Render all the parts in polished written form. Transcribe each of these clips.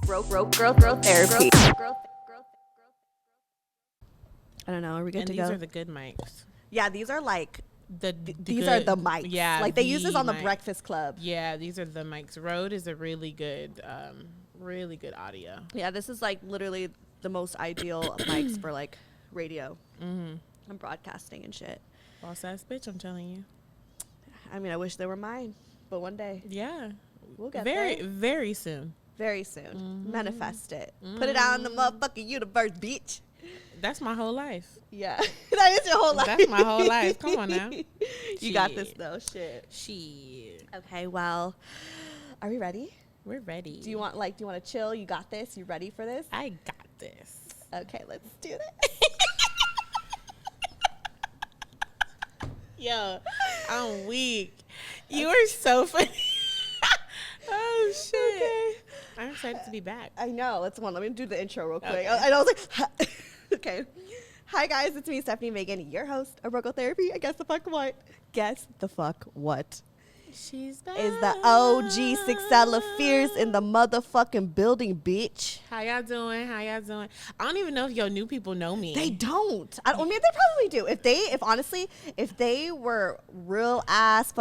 Growth therapy. I don't know. Are we good And to these go? are the good mics. Yeah, these are like these good, are the mics. Yeah, like they use this on the mic. Breakfast Club. Yeah, these are the mics. Rode is a really good audio. Yeah, this is like literally the most ideal mics for like radio and broadcasting and shit. Boss ass bitch, I'm telling you. I mean, I wish they were mine, but one day Yeah, we'll get very there. very soon. Very soon. Manifest it. Put it out in the motherfucking universe, bitch. That's my whole life. Yeah, that is your whole life. That's my whole life. Come on now. You got this though. Shit. Shit. Okay, well, are we ready? We're ready. Do you want to chill? You got this? You ready for this? I got this. Okay, let's do this. Yo, I'm weak. You are so funny. Oh shit. Okay. I'm excited to be back. I know. Let me do the intro real quick. Okay. I was like, okay. Hi guys, it's me, Stefanie Maegan, your host of Broco Therapy. I guess the fuck what? Guess the fuck what? She's back. Is the OG Sixelaafiercee in the motherfucking building, bitch. How y'all doing? I don't even know if your new people know me. They don't. I mean, they probably do. If they were real ass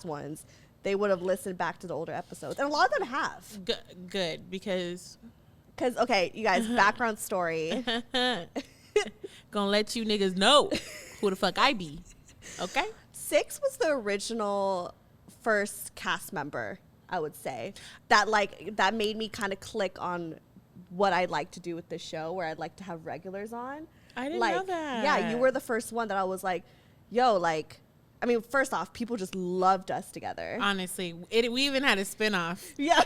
ones, they would have listened back to the older episodes. And a lot of them have. Good, because okay, you guys, background story. gonna let you niggas know who the fuck I be. Okay? Six was the original first cast member, I would say. That made me kind of click on what I'd like to do with the show, where I'd like to have regulars on. I didn't know that. Yeah, you were the first one that I was like, yo, like, I mean, first off, people just loved us together. Honestly, we even had a spinoff. Yeah.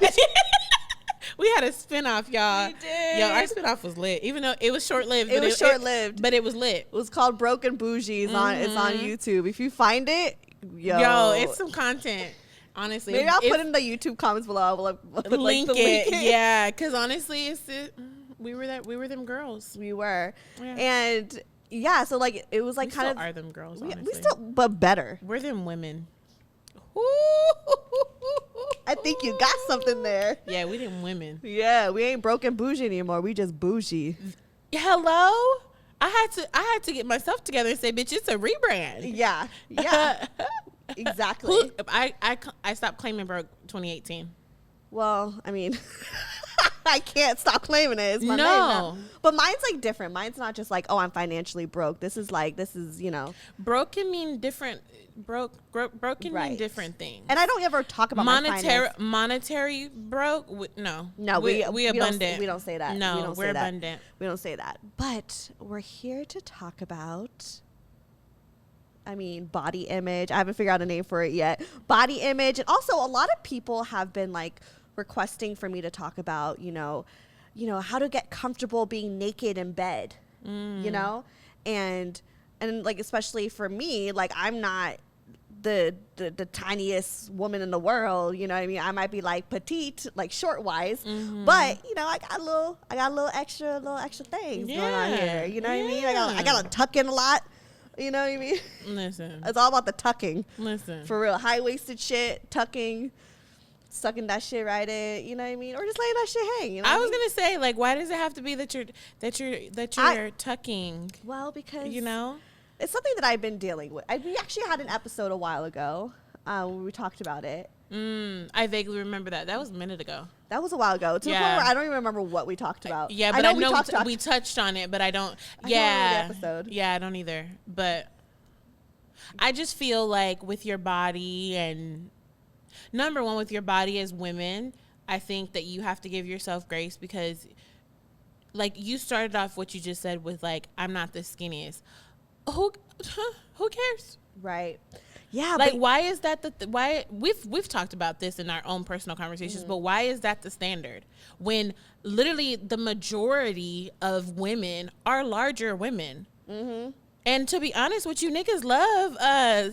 We had a spinoff, y'all. We did. Yo, our spinoff was lit, even though it was short-lived. It was short-lived. But it was lit. It was called Broken Boujie. It's on YouTube. If you find it, yo, it's some content. Honestly, maybe I'll put in the YouTube comments below. I'll put link it. Yeah, because honestly, we were them girls. We were, yeah. And yeah, so like it was like we kind still of are them girls. We Honestly, still, but better. We're them women. I think you got something there. Yeah, we them women. Yeah, we ain't broken bougie anymore. We just bougie. Hello. I had to get myself together and say, bitch, it's a rebrand. Yeah. Exactly. I stopped claiming broke 2018. Well, I mean, I can't stop claiming it. It's my name now. But mine's like different. Mine's not just like, oh, I'm financially broke. This is, you know. Broke can mean different. Broke can mean different things. And I don't ever talk about monetary broke. No, we abundant. We don't say that. No, we're abundant. We don't say that. But we're here to talk about, I mean, body image. I haven't figured out a name for it yet. Body image. And also a lot of people have been like requesting for me to talk about, you know, how to get comfortable being naked in bed, you know? And like, especially for me, like, I'm not the tiniest woman in the world, you know what I mean? I might be like petite, like short wise, but you know, I got a little extra things going on here. You know what I mean? I got to tuck in a lot. You know what I mean? Listen. It's all about the tucking. Listen. For real. High-waisted shit, tucking, sucking that shit right in, you know what I mean? Or just letting that shit hang, you know I was going to say, like, why does it have to be that you're tucking? Well, because, you know, it's something that I've been dealing with. We actually had an episode a while ago where we talked about it. I vaguely remember that. That was a minute ago. That was a while ago. To the point where I don't even remember what we talked about. Yeah, but I know we touched on it, but I don't. Yeah, the episode. Yeah, I don't either. But I just feel like with your body, and number one, with your body as women, I think that you have to give yourself grace, because, like, you started off what you just said with, like, I'm not the skinniest. Who cares? Right. Yeah, like, why is that why we've talked about this in our own personal conversations, but why is that the standard when literally the majority of women are larger women? And to be honest with you, niggas love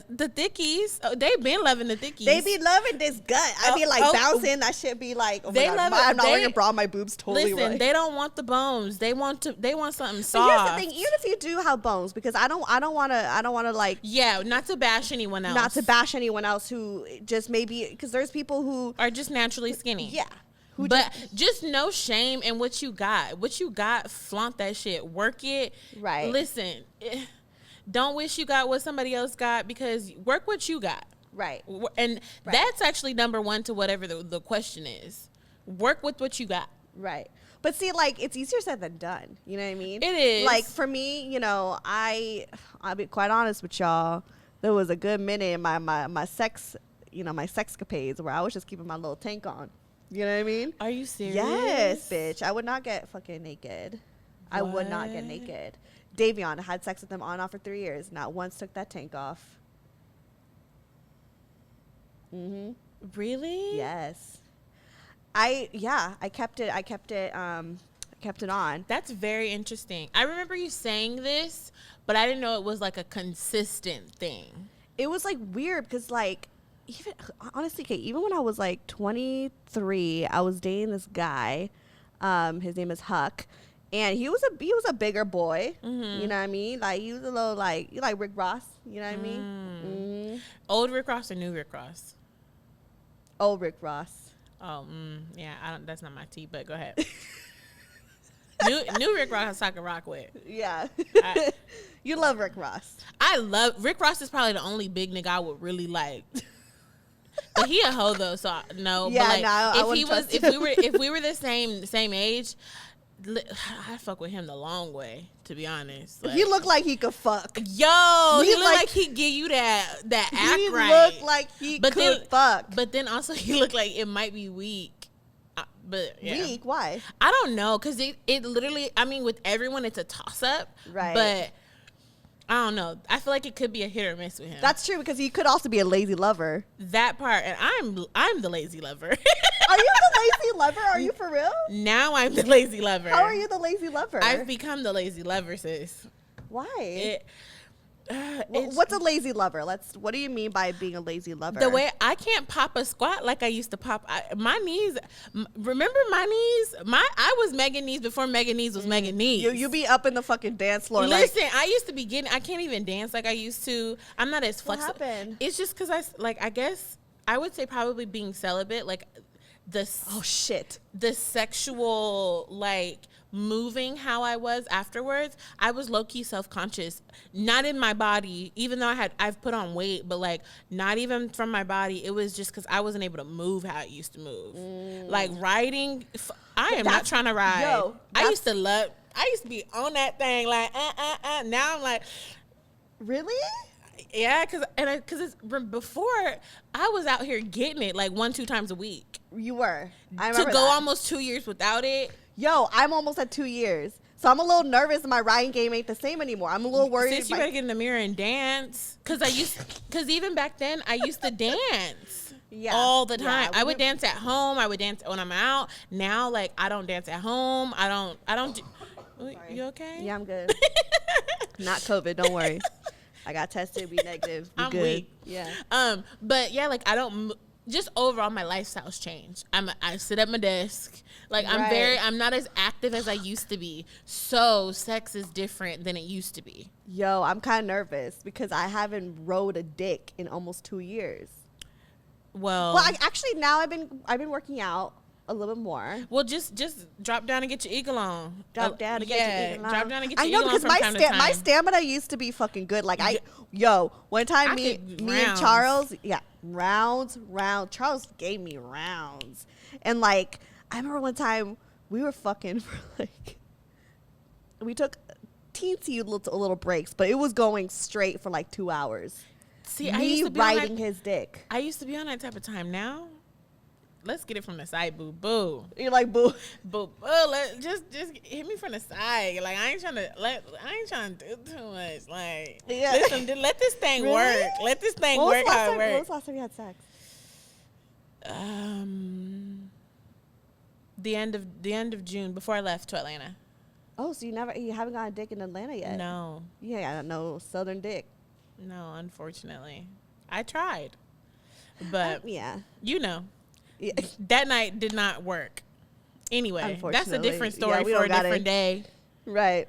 the thickies. They been loving the thickies. They be loving this gut. I be like bouncing. That shit be like, oh they my love God, I'm it. not wearing a bra. My boobs totally listen, right. They don't want the bones. They want something soft. But here's the thing: even if you do have bones, because I don't want to like. Yeah, not to bash anyone else. Not to bash anyone else who just maybe, because there's people who are just naturally skinny. Yeah. But just no shame in what you got. What you got, flaunt that shit. Work it. Right. Listen, don't wish you got what somebody else got, because work what you got. Right. And that's actually number one to whatever the question is. Work with what you got. Right. But see, like, it's easier said than done. You know what I mean? It is. Like, for me, you know, I'll be quite honest with y'all. There was a good minute in my sex, you know, my sexcapades where I was just keeping my little tank on. You know what I mean? Are you serious? Yes, bitch. I would not get fucking naked. I would not get naked. Davion, I had sex with him on and off for 3 years. Not once took that tank off. Mm-hmm. Really? Yes. I kept it on. That's very interesting. I remember you saying this, but I didn't know it was like a consistent thing. It was like weird because, like, even honestly, Kate, even when I was like 23, I was dating this guy. His name is Huck, and he was a bigger boy. Mm-hmm. You know what I mean? Like, he was a little like Rick Ross. You know what I mean? Mm-hmm. Old Rick Ross or new Rick Ross? Old Rick Ross. Oh, yeah. That's not my tea, but go ahead. new Rick Ross I can rock with. Yeah. You love Rick Ross. I love Rick Ross. Is probably the only big nigga I would really like. But he a hoe though, so no. Yeah, but like, no, I wouldn't trust him. if we were the same age, I fuck with him the long way, to be honest. Like, He looked like he could fuck. Yo, he looked like he give you that act He right. looked like he could fuck. But then also he looked like it might be weak. But yeah. Weak? Why? I don't know, because it literally, I mean, with everyone it's a toss up. Right. But I don't know. I feel like it could be a hit or miss with him. That's true, because he could also be a lazy lover. That part, and I'm the lazy lover. Are you the lazy lover? Are you for real? Now I'm the lazy lover. How are you the lazy lover? I've become the lazy lover, sis. Why? What's a lazy lover? What do you mean by being a lazy lover? The way I can't pop a squat like I used to pop. My knees. Remember my knees? I was Megan knees before Megan knees was Megan knees. You be up in the fucking dance floor. Listen, I used to be getting. I can't even dance like I used to. I'm not as flexible. What happened? It's just because I guess I would say probably being celibate. Like the sexual like moving how I was afterwards, I was low-key self-conscious, not in my body, even though I've put on weight, but like not even from my body. It was just because I wasn't able to move how I used to move. Like riding, I am not trying to ride. I used to be on that thing like now I'm like, really? Yeah, because before I was out here getting it like 1-2 times a week. You were. I to remember go that. almost 2 years without it. Yo, I'm almost at 2 years. So I'm a little nervous and my riding game ain't the same anymore. I'm a little worried. Sis, you better get in the mirror and dance. Because even back then, I used to dance. Yeah. All the time. Yeah, I would dance at home. I would dance when I'm out. Now, like, I don't dance at home. I don't do. You okay? Yeah, I'm good. Not COVID, don't worry. I got tested, be negative. Be I'm good. weak. Yeah. But yeah, like I don't. Just overall, my lifestyle's changed. I sit at my desk. Like I'm not as active as I used to be. So sex is different than it used to be. Yo, I'm kind of nervous because I haven't rode a dick in almost 2 years. Well, actually now I've been working out a little bit more. Well, just drop down and get your eagle on. Drop down and get your eagle on. Drop down and get your eagle on. I know, because my stamina used to be fucking good. Like one time me and Charles, rounds. Charles gave me rounds. And like, I remember one time we were fucking for like, we took teensy little breaks, but it was going straight for like 2 hours. See, me I used to be riding his dick. I used to be on that type of time. Now, let's get it from the side, boo boo. You're like boo. Boo boo. Just hit me from the side. Like I ain't trying to do too much. Like listen, let this thing work. Let this thing work how it works. When was the last time you had sex? The end of June, before I left to Atlanta. Oh, so you haven't got a dick in Atlanta yet? No. You ain't got no southern dick. No, unfortunately. I tried. But yeah. You know. Yeah. That night did not work. Anyway, that's a different story for a different day. Right.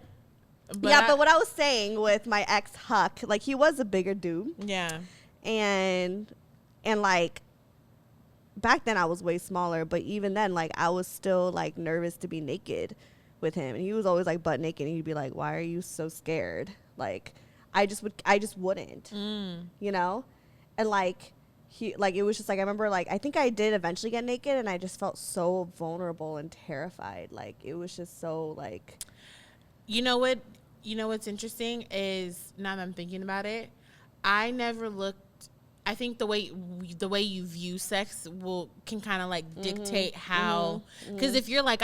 But what I was saying with my ex Huck, like he was a bigger dude. Yeah. And like back then I was way smaller, but even then, like, I was still like nervous to be naked with him, and he was always like butt naked, and he'd be like, why are you so scared? Like, I just wouldn't, you know? And like, it was just like, I remember, like, I think I did eventually get naked, and I just felt so vulnerable and terrified. Like, it was just so, like, what's interesting is, now that I'm thinking about it, I never looked. I think the way you view sex can kind of like dictate how, because if you're like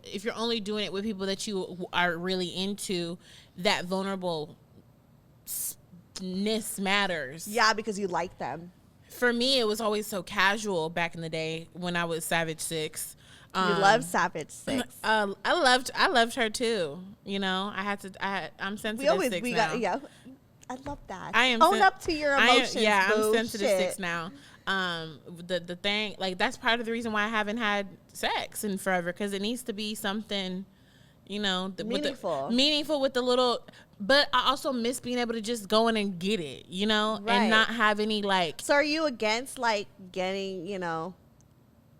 if you're only doing it with people that you are really into, that vulnerableness matters. Yeah, because you like them. For me, it was always so casual back in the day when I was Savage Six. You love Savage Six. I loved her too. You know, I'm sensitive six now. Yeah. I love that. I am own up to your emotions. I'm sensitive six now. The thing, like, that's part of the reason why I haven't had sex in forever, because it needs to be something, meaningful with the little. But I also miss being able to just go in and get it, and not have any like. So are you against like getting,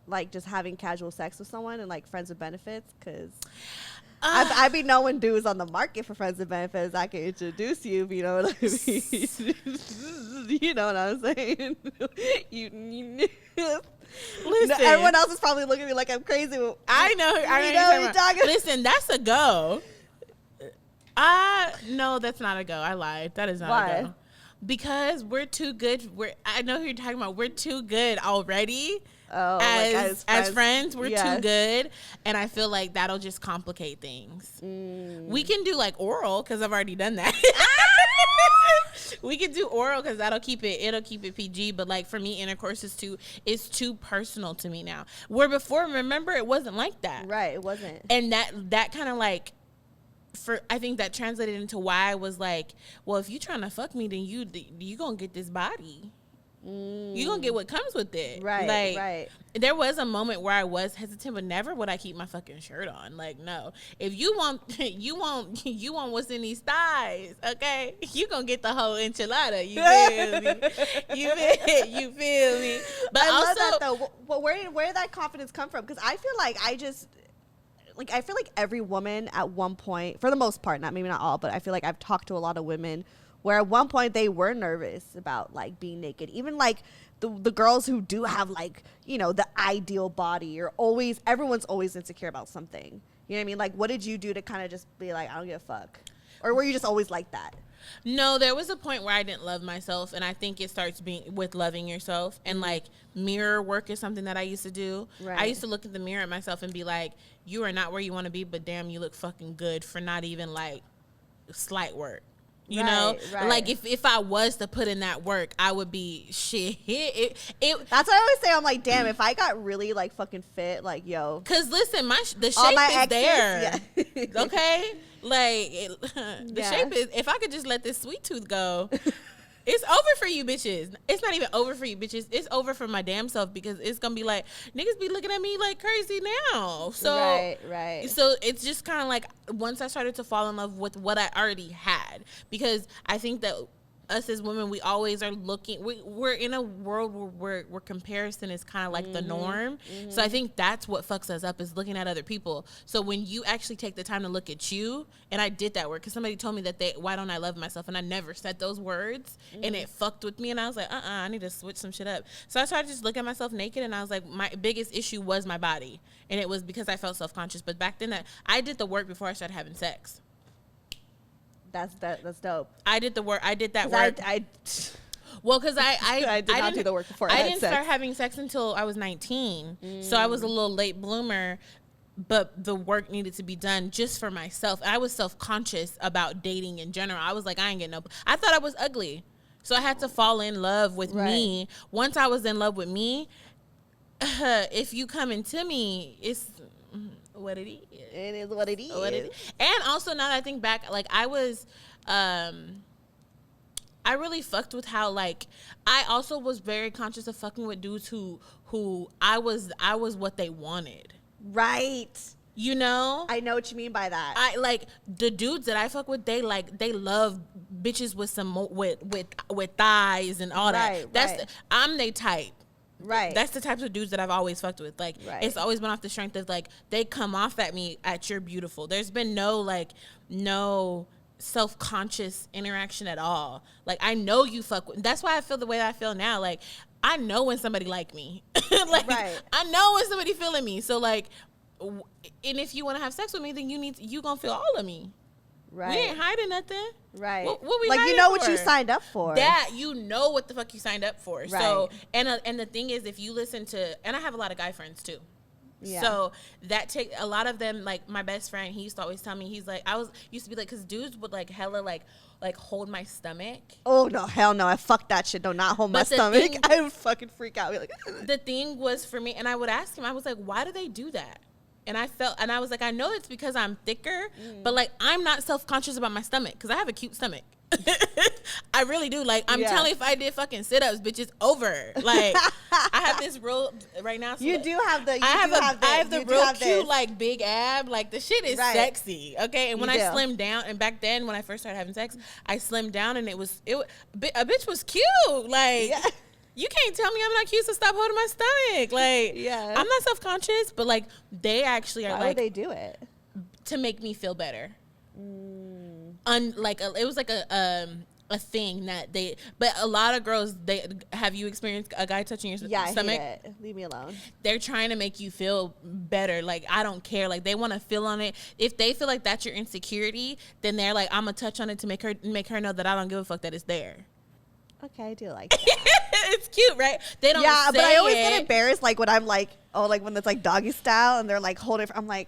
like just having casual sex with someone and like friends with benefits? Because I be knowing dudes on the market for friends with benefits. I can introduce you, if you know what I mean. You know what I'm saying? Listen, everyone else is probably looking at me like I'm crazy. I know you're talking. Listen, that's a go. No, that's not a go. I lied. That is not a go. Because we're too good. I know who you're talking about. We're too good already. Oh, as friends, we're too good, and I feel like that'll just complicate things. We can do like oral, because I've already done that. We can do oral because it'll keep it PG. But like for me, intercourse is too personal to me now. Where before, remember, it wasn't like that. Right, it wasn't. And that kind of like. I think that translated into why I was like, well, if you trying to fuck me, then you gonna get this body. You gonna get what comes with it. Right, like, right. There was a moment where I was hesitant, but never would I keep my fucking shirt on. Like, no. If you want what's in these thighs, okay? You gonna get the whole enchilada. You feel me? You feel me? But I also, love that though. But where did that confidence come from? Because I feel like I feel like every woman at one point, for the most part, maybe not all, but I feel like I've talked to a lot of women where at one point they were nervous about like being naked. Even like the girls who do have like, the ideal body, everyone's always insecure about something. You know what I mean? Like, what did you do to kind of just be like, I don't give a fuck? Or were you just always like that? No, there was a point where I didn't love myself, and I think it starts being with loving yourself. And like mirror work is something that I used to do. Right. I used to look at the mirror at myself and be like, you are not where you want to be, but damn, you look fucking good for not even like slight work. You know, like if I was to put in that work, I would be shit. That's what I always say. I'm like, damn, if I got really like fucking fit, like, yo. Cause listen, the shape is there. Yeah. Okay, like the shape is. If I could just let this sweet tooth go. It's over for you bitches. It's not even over for you bitches. It's over for my damn self, because it's gonna be like, niggas be looking at me like crazy now. So right. So it's just kind of like, once I started to fall in love with what I already had, because I think that us as women, we always are looking. We're in a world where comparison is kind of like the norm. So I think that's what fucks us up, is looking at other people. So when you actually take the time to look at you, and I did that work because somebody told me that why don't I love myself, and I never said those words, and it fucked with me, and I was like, I need to switch some shit up. So I started to just look at myself naked, and I was like, my biggest issue was my body, and it was because I felt self-conscious. But back then, I did the work before I started having sex. That's dope. I did the work. I did that work. Well, because I did not do the work before I didn't start having sex until I was 19. So I was a little late bloomer, but the work needed to be done just for myself. I was self-conscious about dating in general. I was like, I ain't getting no. I thought I was ugly. So I had to fall in love with me. Once I was in love with me, if you come into me, it's what it is. It is what it is. And also, now that I think back, like I was, I really fucked with how, like, I also was very conscious of fucking with dudes who I was what they wanted. Right. You know? I know what you mean by that. I like the dudes that I fuck with, they love bitches with some with thighs and all that. I'm they type. Right. That's the types of dudes that I've always fucked with. Like, Right. it's always been off the strength of, like, they come off at me at you're beautiful. There's been no self-conscious interaction at all. Like, I know you fuck with. That's why I feel the way that I feel now. Like, I know when somebody like me. Like, right. I know when somebody feeling me. So, like, and if you want to have sex with me, then you gonna feel all of me. Right. We ain't hiding nothing. Right. What we like, hiding you know for? what you signed up for. That you know what the fuck you signed up for. Right. So and the thing is, if you listen to, and I have a lot of guy friends too. Yeah. So that take a lot of them. Like my best friend, he used to always tell me, he's like, used to be like, because dudes would like hella like hold my stomach. Oh no, hell no! I fuck that shit. Do not hold my stomach. I would fucking freak out. Be like, the thing was for me, and I would ask him, I was like, why do they do that? And I was like, I know it's because I'm thicker, but like I'm not self-conscious about my stomach because I have a cute stomach. I really do. Like, I'm telling you, if I did fucking sit-ups, bitch, it's over. Like, I have this real right now. So you do have the. I have the real cute, like, big ab. Like, the shit is sexy. Okay, and when I slimmed down, and back then when I first started having sex, I slimmed down, and a bitch was cute. Like. Yeah. You can't tell me I'm not cute, so stop holding my stomach. Like, I'm not self-conscious, but like they actually are. Why would they do it? To make me feel better. It was like a thing that they. But a lot of girls, have you experienced a guy touching your stomach? I hate it. Leave me alone. They're trying to make you feel better. Like, I don't care. Like, they want to feel on it. If they feel like that's your insecurity, then they're like, I'm gonna touch on it to make her know that I don't give a fuck that it's there. Okay, I do like that. It's cute, right? They don't. Yeah, but I always get embarrassed, like when I'm like, like when it's like doggy style, and they're like holding. I'm like,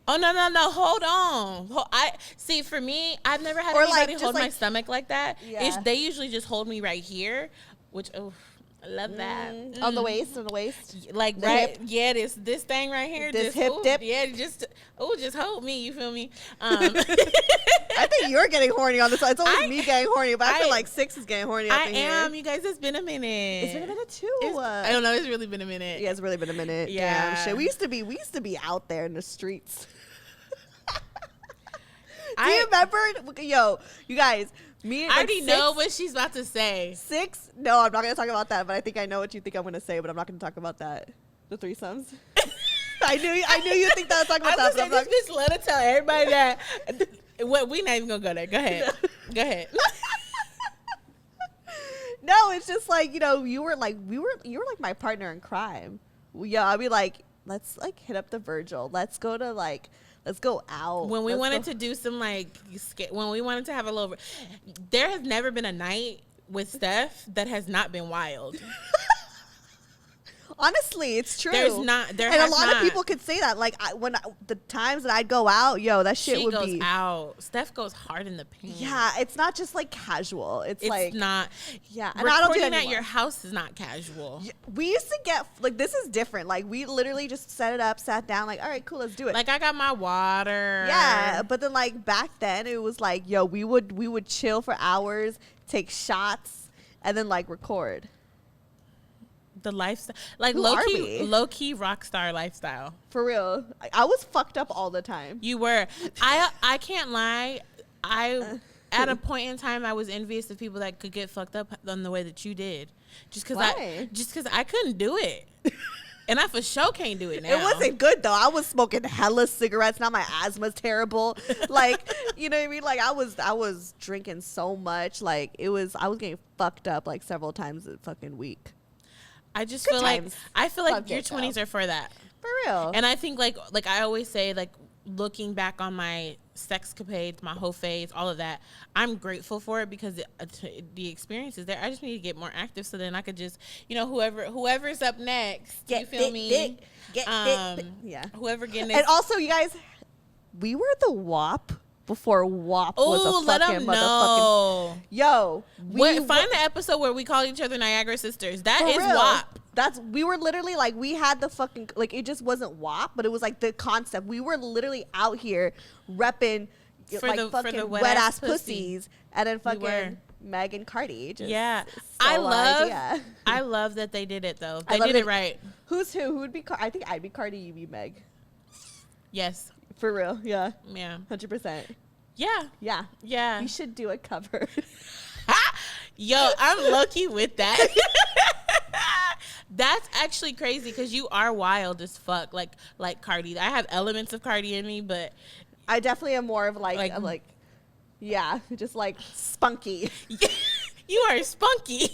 oh no, hold on. I see. For me, I've never had anybody hold my stomach like that. Yeah. They usually just hold me right here, which I love that. On the waist, like the right, hip. Yeah. This thing right here, this hip dip. Yeah, just hold me. You feel me? I think you're getting horny on this. It's always me getting horny, but I feel like Six is getting horny. I am. You guys, it's been a minute. It's been a minute too. I don't know. It's really been a minute. Yeah, it's really been a minute. Yeah. Damn, shit. We used to be out there in the streets. Do you remember? Yo, you guys. I already know what she's about to say. Six? No, I'm not going to talk about that, but I think I know what you think I'm going to say, but I'm not going to talk about that. The threesomes. I knew you think that I was talking about that. But this bitch let her tell everybody that. We're not even going to go there. Go ahead. Go ahead. No, it's just like, you were like my partner in crime. Yeah, I'd be like, let's like hit up the Virgil. Let's go out. When we wanted to do some when we wanted to have a little, there has never been a night with Steph that has not been wild. Honestly, it's true. And a lot of people could say that. Like the times that I'd go out, that shit she would goes be out. Steph goes hard in the paint. Yeah, it's not just like casual. It's like not. Yeah, and recording at your house is not casual. Yeah, we used to get like this is different. Like we literally just set it up, sat down, like all right, cool, let's do it. Like I got my water. Yeah, but then like back then it was like we would chill for hours, take shots, and then like record. The lifestyle, like low key rock star lifestyle. For real, I was fucked up all the time. You were. I can't lie. At a point in time, I was envious of people that could get fucked up on the way that you did. Just because I couldn't do it, and I for sure can't do it now. It wasn't good though. I was smoking hella cigarettes. Now my asthma's terrible. Like you know what I mean? Like I was drinking so much. Like I was getting fucked up like several times a fucking week. I just feel like your 20s are for that. For real. And I think like I always say, like looking back on my sexcapades, my whole phase, all of that, I'm grateful for it because the experience is there. I just need to get more active so then I could just, whoever's up next, you feel me? Yeah. Whoever getting this. And also, you guys, we were the WAP before WAP was a fucking motherfucking. Yo, find the episode where we call each other Niagara sisters. That is real. WAP. We were literally like, we had the fucking, like, it just wasn't WAP, but it was like the concept. We were literally out here repping fucking wet ass pussies, and then fucking Meg and Cardi. Yeah, I love that they did it though. They did it right. Who's who? Who would be? I think I'd be Cardi. You'd be Meg. Yes. For real, yeah. Yeah. 100%. Yeah. Yeah. Yeah. We should do a cover. Yo, I'm lucky with that. That's actually crazy because you are wild as fuck, like Cardi. I have elements of Cardi in me, but I definitely am more of like yeah, just like spunky. You are spunky.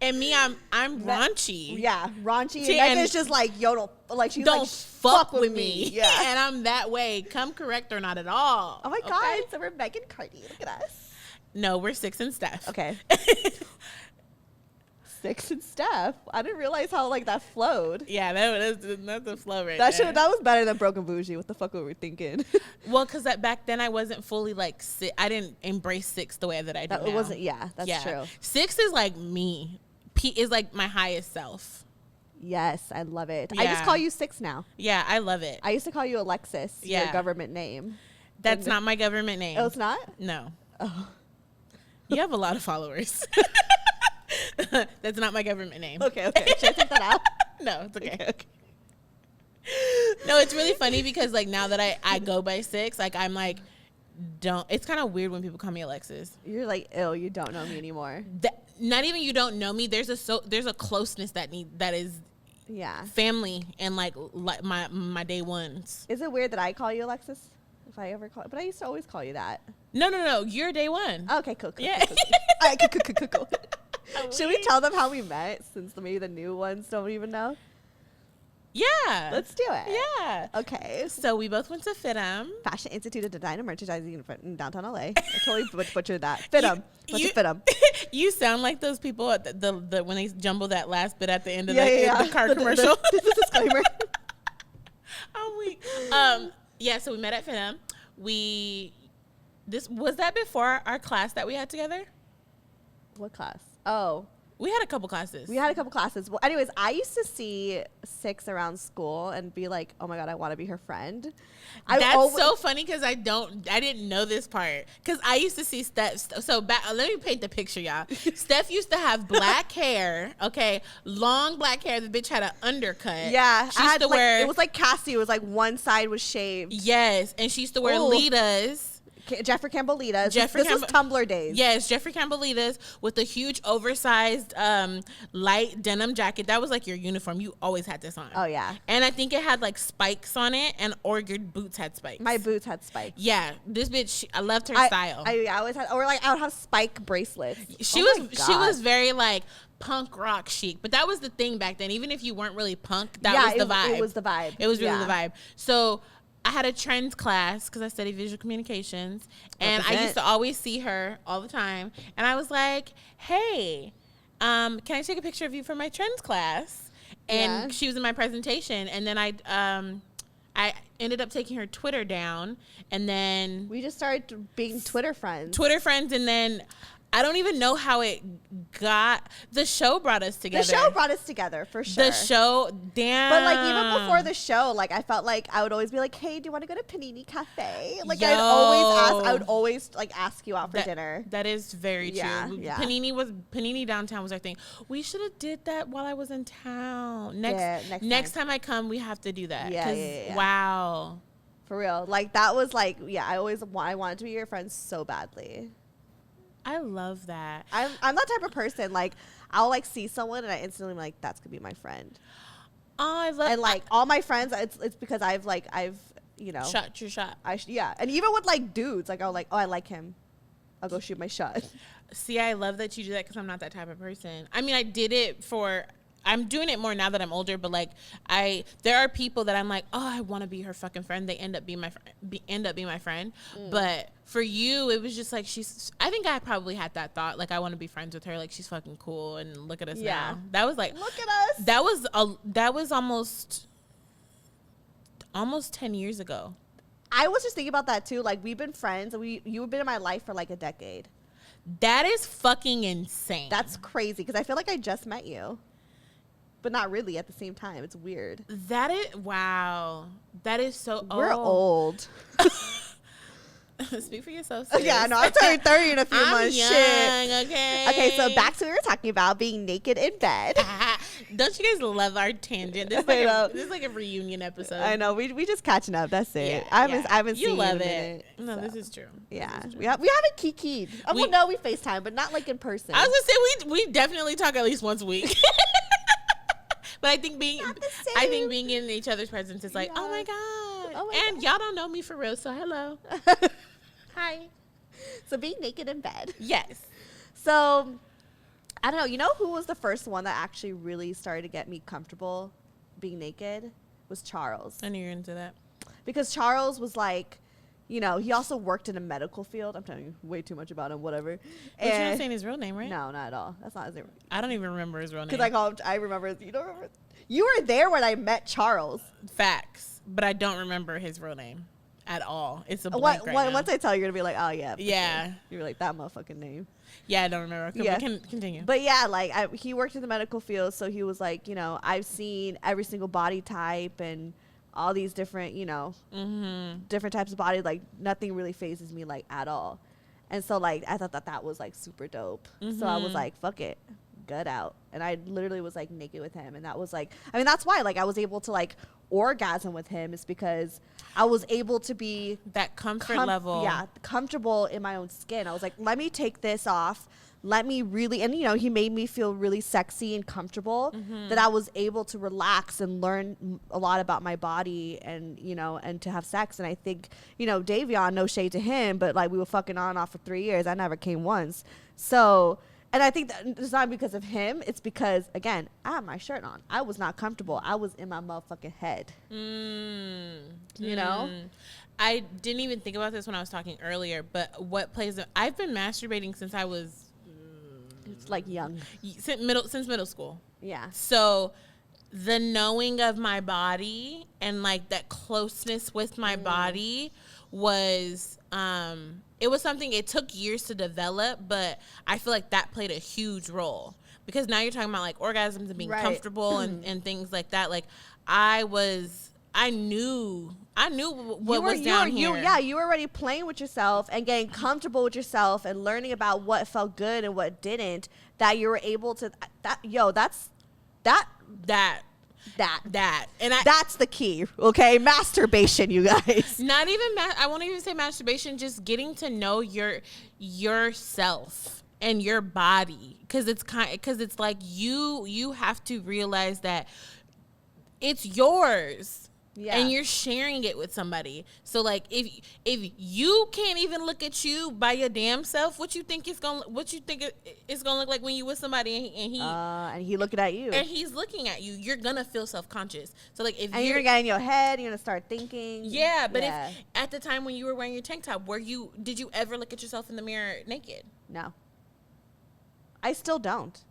And me, I'm raunchy. Yeah, raunchy. See, And and Megan's just like, yo, she's don't like, fuck with me. Yeah. And I'm that way. Come correct or not at all. Oh my God. So we're Megan Cardi. Look at us. No, we're Six and Steph. Okay. Six and Steph. I didn't realize how like that flowed. Yeah, that's the flow right That there. that was better than Broken Boujie. What the fuck were we thinking? Well, because back then I wasn't fully like I didn't embrace Six the way that I do now. It wasn't. Yeah, that's true. Six is like me. P is like my highest self. Yes, I love it. Yeah. I just call you Six now. Yeah, I love it. I used to call you Alexis. Yeah. Your government name. That's not my government name. Oh, it's not? No. Oh. You have a lot of followers. That's not my government name. Okay. Should I take that out? No, it's okay. No, it's really funny because like now that I go by Six, like I'm like, it's kind of weird when people call me Alexis. You're like, ill. You don't know me anymore. Not even you don't know me. There's a closeness that is family and like my day ones. Is it weird that I call you Alexis? If I ever call, but I used to always call you that. No. You're day one. Okay, cool. Yeah. Cool. Should we tell them how we met since maybe the new ones don't even know? Yeah. Let's do it. Yeah. Okay. So we both went to FITM. Fashion Institute of Design and Merchandising in downtown LA. I totally butchered that. FITM. What's a FITM? You sound like those people at the when they jumble that last bit at the end of the car commercial. The disclaimer. I'm weak. Yeah, so we met at FITM. Was that before our class that we had together? What class? Oh. We had a couple classes. Well, anyways, I used to see Six around school and be like, oh my God, I want to be her friend. That's so funny because I didn't know this part. Because I used to see Steph. So let me paint the picture, y'all. Steph used to have black hair, okay? Long black hair. The bitch had an undercut. Yeah. She used to wear. It was like Cassie. It was like one side was shaved. Yes. And she used to wear Litas. Jeffrey Campbellitas. This was Tumblr days. Yes, Jeffrey Campbellitas with a huge oversized light denim jacket. That was like your uniform. You always had this on. Oh, yeah. And I think it had like spikes on it or your boots had spikes. My boots had spikes. Yeah. This bitch, I loved her style. I always had, or like I would have spike bracelets. She was very like punk rock chic. But that was the thing back then. Even if you weren't really punk, that was the vibe. It was the vibe. It was really the vibe. So I had a trends class because I studied visual communications, and I used to always see her all the time. And I was like, "Hey, can I take a picture of you for my trends class?" And she was in my presentation, and then I ended up taking her Twitter down, and then we just started being Twitter friends, and then I don't even know how it got. The show brought us together. For sure. The show, damn. But like even before the show, like I felt like I would always be like, "Hey, do you want to go to Panini Cafe?" Like I would always like ask you out for dinner. That is very true. Yeah. Panini downtown was our thing. We should have did that while I was in town. Next time I come, we have to do that. Yeah. Wow. For real. Like that was like I wanted to be your friend so badly. I love that. I'm that type of person. Like I'll like see someone and I instantly am like, that's gonna be my friend. Oh, I love. And like all my friends, it's because I've shot your shot. And even with like dudes, like I'll like, oh, I like him, I'll go shoot my shot. See, I love that you do that because I'm not that type of person. I mean, I did it I'm doing it more now that I'm older, but like there are people that I'm like, oh, I want to be her fucking friend. They end up being my friend. But for you, it was just like I think I probably had that thought, like I want to be friends with her, like she's fucking cool, and look at us now. That was like, look at us. That was almost 10 years ago. I was just thinking about that too. Like we've been friends, and you've been in my life for like a decade. That is fucking insane. That's crazy because I feel like I just met you. But not really at the same time. It's weird. Wow. That is so old. We're old. Speak for yourself, sis. Yeah, no, I'm turning 30 in a few months. Young, shit. Okay. Okay, so back to what we were talking about, being naked in bed. Don't you guys love our tangent? This is like a reunion episode. I know. We just catching up. That's it. Yeah, I haven't you seen love you in a it. minute, No, so. this is true. Yeah. This is true. We haven't kikied. Well, no, we FaceTime, but not like in person. I was gonna say we definitely talk at least once a week. But I think being Not the same. I think being in each other's presence is like, Yeah. oh my god. Oh my and y'all don't know me for real, so hello. Hi. So being naked in bed. Yes. So I don't know. You know who was the first one that actually really started to get me comfortable being naked? Was Charles. I knew you were into that. Because Charles was like, you know, he also worked in a medical field. I'm telling you way too much about him, whatever. But you're not saying his real name, right? No, not at all. That's not his name. I don't even remember his real name. Because I remember, you don't remember? You were there when I met Charles. Facts. But I don't remember his real name at all. It's a blank right now. Once I tell you, you're going to be like, oh, yeah. Yeah. Sure. You're like, that motherfucking name. Yeah, I don't remember. Yeah. Continue. But yeah, like he worked in the medical field. So he was like, you know, I've seen every single body type and all these different, you know, different types of bodies. Like nothing really phases me like at all. And so like I thought that was like super dope. So I was like, fuck it, gut out. And I literally was like naked with him. And that was like, I mean, that's why like I was able to like orgasm with him, is because I was able to be that comfort level. Yeah, comfortable in my own skin. I was like, let me take this off. Let me really, and you know, he made me feel really sexy and comfortable, that I was able to relax and learn a lot about my body, and you know, and to have sex. And I think, you know, Davion, no shade to him, but like we were fucking on and off for 3 years. I never came once. So, and I think that it's not because of him. It's because, again, I had my shirt on. I was not comfortable. I was in my motherfucking head. You know? I didn't even think about this when I was talking earlier, but what plays? I've been masturbating since I was It's like young. since middle school. Yeah. So the knowing of my body and like that closeness with my body was it was something, it took years to develop, but I feel like that played a huge role, because now you're talking about like orgasms and being comfortable and things like that. Like I knew what was down here. You were already playing with yourself and getting comfortable with yourself and learning about what felt good and what didn't, that you were able to and that's the key. Okay, masturbation, you guys. Not even I won't even say masturbation, just getting to know yourself and your body, because it's like you have to realize that it's yours. Yeah. And you're sharing it with somebody. So like if you can't even look at you by your damn self, what you think it's gonna look like when you with somebody and he looking at you and he's looking at you, you're gonna feel self-conscious. So like if you're gonna get in your head, you're gonna start thinking. Yeah, but if at the time when you were wearing your tank top, did you ever look at yourself in the mirror naked? No. I still don't.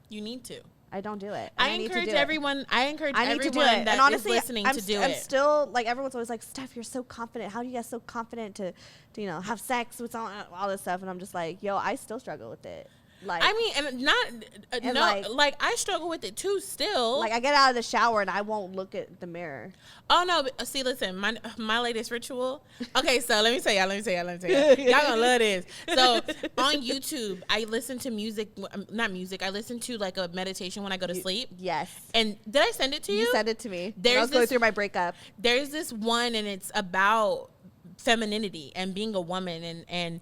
You need to. I don't do it. I encourage everyone that and honestly, is listening to do it. I'm still, like, everyone's always like, Steph, you're so confident. How do you get so confident to you know, have sex with all this stuff? And I'm just like, yo, I still struggle with it. Like, I mean, I struggle with it too still. Like, I get out of the shower and I won't look at the mirror. Oh no, but see, listen, my latest ritual. Okay, so let me tell y'all. Y'all gonna love this. So on YouTube, I listen to I listen to like a meditation when I go to sleep. Yes. And did I send it to you? You sent it to me. I was going through my breakup. There's this one, and it's about femininity and being a woman, and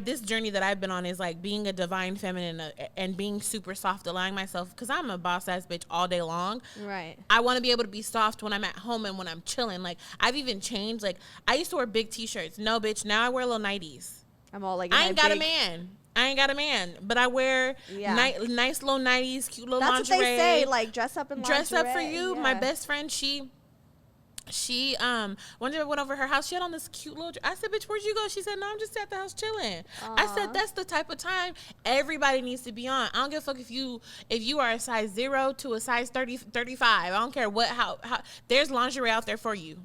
this journey that I've been on is like being a divine feminine and being super soft, allowing myself, because I'm a boss ass bitch all day long. Right. I want to be able to be soft when I'm at home and when I'm chilling. Like I've even changed. Like I used to wear big t-shirts. No, bitch. Now I wear little 90s. I'm all like, I ain't got a man, but I wear nice little 90s, cute little lingerie. That's what they say, like dress up in lingerie. Dress up for you. Yeah. My best friend, she one day I went over her house, she had on this cute little I said, bitch, where'd you go? She said, no, I'm just at the house chilling. I said, that's the type of time everybody needs to be on. I don't give a fuck if you are a size 0 to a size 30 35. I don't care how there's lingerie out there for you.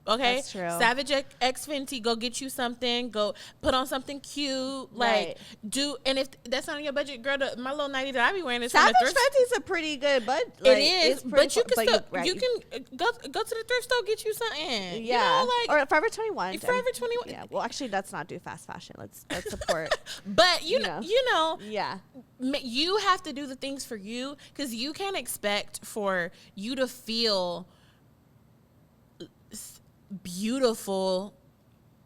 Okay, that's true. Savage X Fenty, go get you something. Go put on something cute. Like and if that's not on your budget, girl, my little 90 that I be wearing is Savage from the thrift. Fenty's a pretty good, but like, it is. But you can you can go to the thrift store, get you something. Yeah, you know, like or Forever 21. Forever 21. Yeah. Well, actually, let's not do fast fashion. Let's support. But you know. Yeah. You have to do the things for you, because you can't expect for you to feel beautiful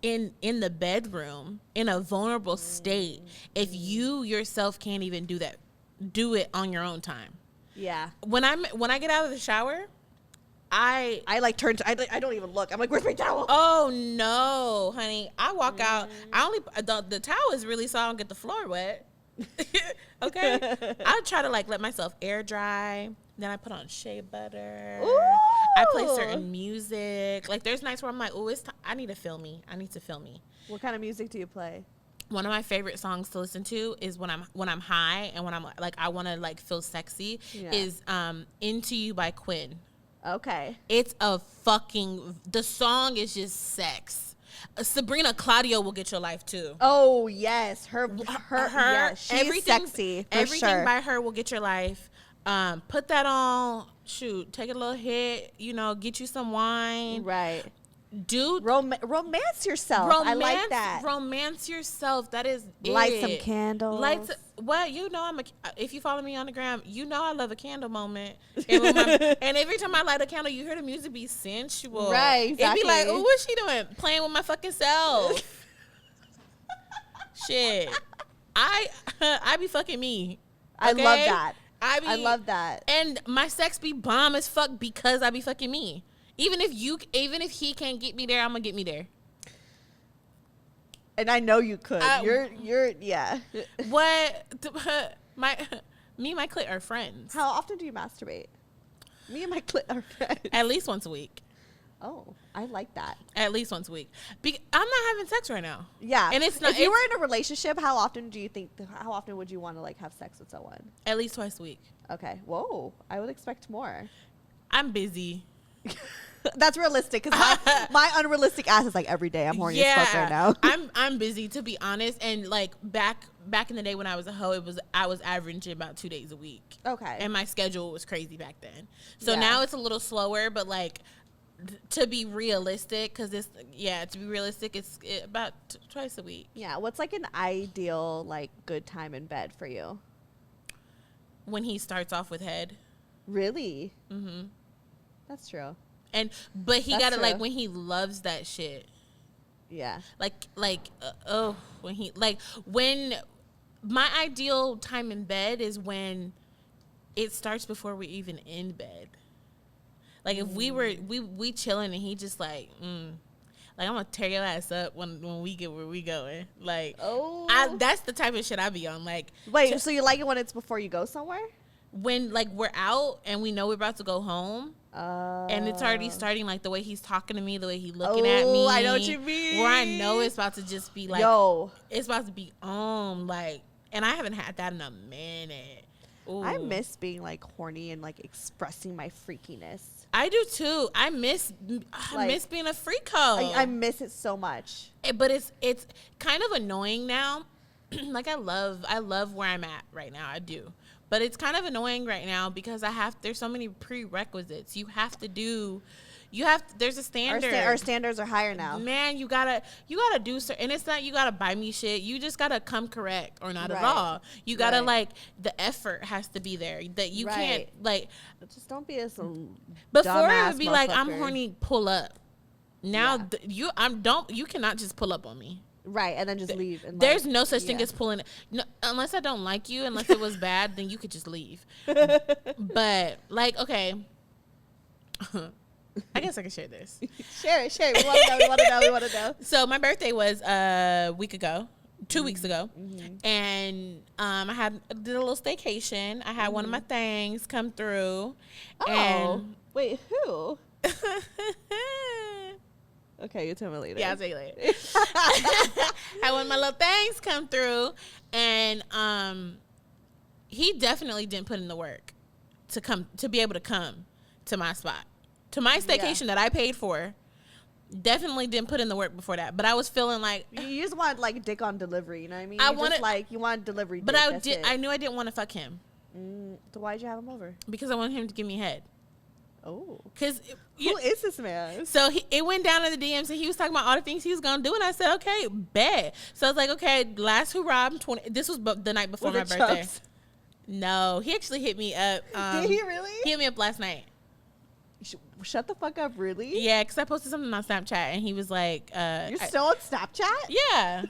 in the bedroom in a vulnerable state if you yourself can't even do it on your own time. Yeah. When I get out of the shower, I like turn to, I don't even look. I'm like, where's my towel? Oh no, honey! I walk out. I only the towel is really so I don't get the floor wet. Okay, I try to like let myself air dry. Then I put on shea butter. Ooh. I play certain music. Like there's nights where I'm like, oh, it's I need to feel me. I need to feel me. What kind of music do you play? One of my favorite songs to listen to is when I'm high and when I'm like I want to like feel sexy. Yeah. Is Into You by Quinn. Okay. It's the song is just sex. Sabrina Claudio will get your life too. Oh yes, her yeah, she's sexy. Everything by her will get your life. Put that on. Shoot, take a little hit. Get you some wine. Right. Dude, romance yourself. I like that. Romance yourself. That is light it. some candles. If you follow me on the gram, I love a candle moment. And every time I light a candle, you hear the music be sensual. Right, exactly. It'd be like, oh, what's she doing? Playing with my fucking self. Shit. I be fucking me. Okay? I love that. I love that. And my sex be bomb as fuck because I be fucking me. Even if he can't get me there, I'm gonna get me there. And I know you could. You're yeah. What? My clit are friends. How often do you masturbate? Me and my clit are friends. At least once a week. Oh, I like that. At least once a week. I'm not having sex right now. Yeah. And it's not. If you were in a relationship, how often would you want to like have sex with someone? At least twice a week. Okay. Whoa. I would expect more. I'm busy. That's realistic because my unrealistic ass is like every day. I'm horny as fuck right now. I'm busy, to be honest. And like back in the day when I was a hoe, I was averaging about 2 days a week. Okay. And my schedule was crazy back then. So now it's a little slower, but like to be realistic, it's about twice a week. Yeah. What's like an ideal like good time in bed for you? When he starts off with head. Really? Mm-hmm. That's true. But he got it like when he loves that shit. Yeah. When my ideal time in bed is when it starts before we're even in bed. Like if we chilling and he just like I'm gonna tear your ass up when we get where we going. Like that's the type of shit I be on. Like wait, so you like it when it's before you go somewhere? When like we're out and we know we're about to go home. And it's already starting, like the way he's talking to me, the way he's looking at me. I know what you mean. Where I know it's about to just be like, it's about to be like, and I haven't had that in a minute. Ooh. I miss being like horny and like expressing my freakiness. I do too. I miss being a freak hoe. I miss it so much. But it's kind of annoying now. Like I love where I'm at right now. I do. But it's kind of annoying right now because there's so many prerequisites. There's a standard. Our standards are higher now. Man, you gotta do and it's not you gotta buy me shit. You just gotta come correct or not at all. You gotta like the effort has to be there. That you can't like. Just don't be a some. Before it would be like I'm horny, pull up. Now you cannot just pull up on me. Right, and then just leave. And there's no such thing as pulling. No, unless I don't like you, unless it was bad, then you could just leave. But like, okay, I guess I can share this. Share it. We want to know. So my birthday was a week ago, 2 weeks ago, and I did a little staycation. I had one of my things come through. Oh, and wait, who? Okay, you tell me later. Yeah, I'll tell you later. Had one of my little things come through, and he definitely didn't put in the work to be able to come to my spot, to my staycation that I paid for. Definitely didn't put in the work before that, but I was feeling like you just want like dick on delivery. You know what I mean? You want delivery. But I knew I didn't want to fuck him. So why'd you have him over? Because I wanted him to give me head. Oh, because who is this man? So it went down to the DMs and he was talking about all the things he was gonna do, and I said, okay, bet. So I was like, okay, last hurrah, 20. This was the night before my birthday. Chunks? No, he actually hit me up. Did he really? He hit me up last night. Shut the fuck up, really? Yeah, because I posted something on Snapchat and he was like, "You're still on Snapchat?" Yeah.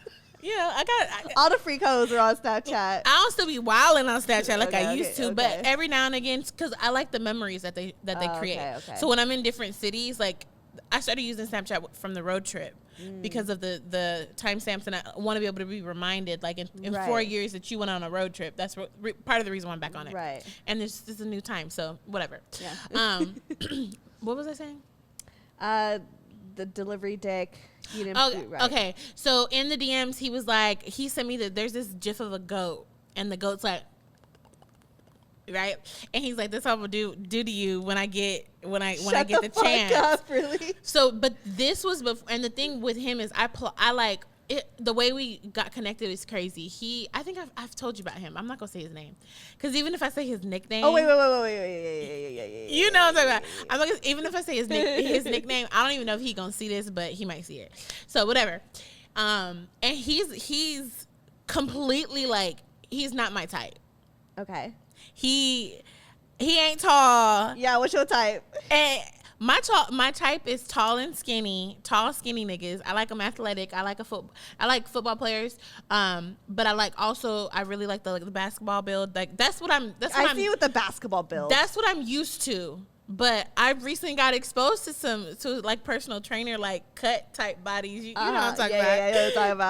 All the freak hoes are on Snapchat. I don't still be wilding on Snapchat like I used to, okay. but every now and again, because I like the memories that they create. Okay. So when I'm in different cities, like I started using Snapchat from the road trip because of the timestamps, and I want to be able to be reminded, like in 4 years that you went on a road trip. That's part of the reason why I'm back on it. Right. And this is a new time, so whatever. Yeah. What was I saying? The delivery dick. You didn't. Oh, right. Okay. So in the DMs, he sent me there's this gif of a goat, and the goat's like, right, and he's like, "This what I'm gonna do to you when I get the chance." Up, really? So, but this was before, and the thing with him is I like it. The way we got connected is crazy. I think I've told you about him. I'm not gonna say his name, because even if I say his nickname, wait. You know what I'm talking about. Even if I say his nickname, I don't even know if he's gonna see this, but he might see it. So whatever. And he's completely like, he's not my type. Okay. He ain't tall. Yeah, what's your type? And my type is tall, skinny niggas. I like them athletic. I like football players. But I really like the basketball build. Like I see you with the basketball build. That's what I'm used to. But I recently got exposed to like personal trainer, like cut type bodies. You know what I'm talking about? Yeah, you know what